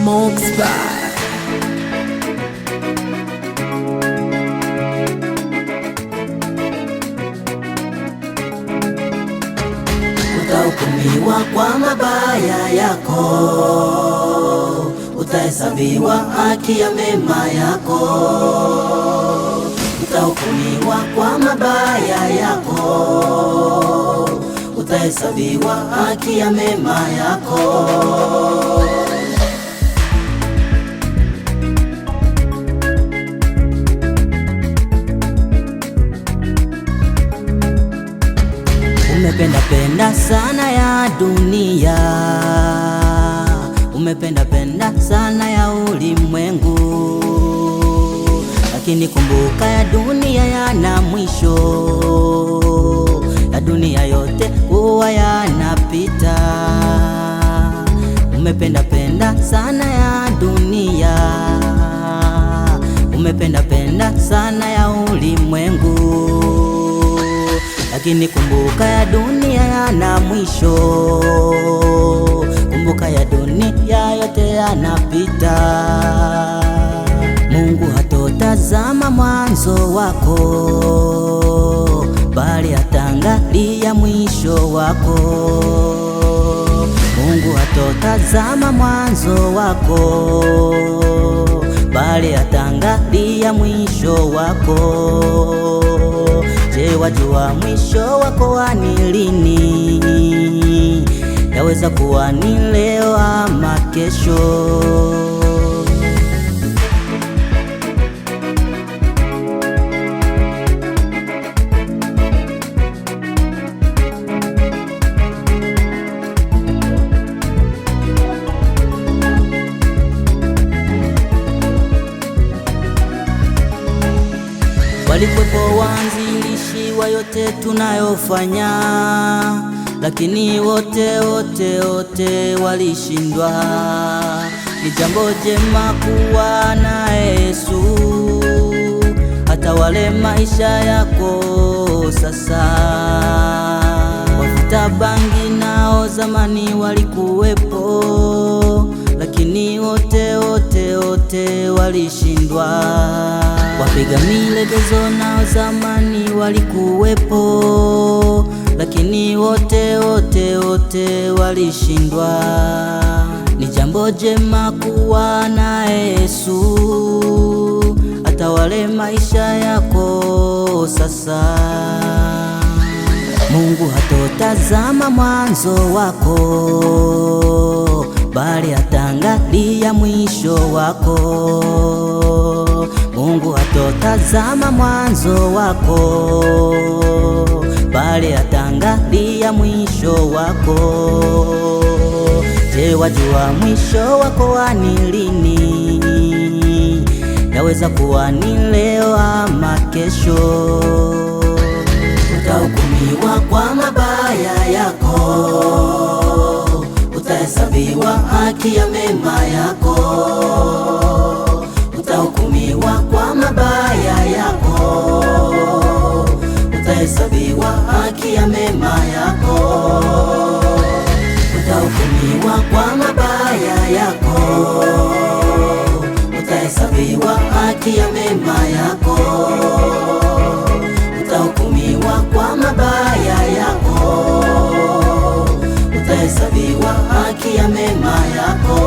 Moxbar. Utahukumiwa kwa mabaya yako, utahesabiwa haki ya mema yako. Utahukumiwa kwa mabaya yako, utahesabiwa haki ya mema yako. Umependa sana ya dunia, umependa sana ya ulimwengu, lakini kumbuka ya dunia yana mwisho. Ya dunia yote huwa yanapita. Umependa sana ya dunia, umependa sana ya ulimwengu, lakini kumbuka ya dunia yana mwisho. Kumbuka ya dunia yote yanapita. Mungu hatotazama mwanzo wako, bali ataangalia mwisho wako. Mungu hatotazama mwanzo wako, bali ataangalia mwisho wako. Je, wajua mwisho wako ni lini? Yaweza kuwa ni leo ama kesho. Walikuwepo waanzilishi wa yote tunayofanya, lakini wote walishindwa. Ni jambo jema kuwa na Yesu, hata wale maisha yako sasa. Wavuta bangi nao zamani walikuwepo, lakini wote walishindwa. Wapiga milegezo nao zamani walikuwepo, lakini wote walishindwa. Ni jambo jema kuwa na Yesu, hata wale maisha yako sasa. Mungu hatotazama mwanzo wako, bali ataangalia mwisho wako. Mungu hatotazama mwanzo wako, bali ataangalia mwisho wako. Je, wajua mwisho wako ni lini? Yaweza kuwa ni leo ama kesho. Utahukumiwa kwa mabaya yako, utahesabiwa haki ya mema yako. Utahukumiwa kwa mabaya yako, utahesabiwa haki ya mema yako. Utahukumiwa kwa mabaya yako, utahesabiwa haki ya mema yako. Utahukumiwa kwa mabaya yako, utahesabiwa haki ya mema yako.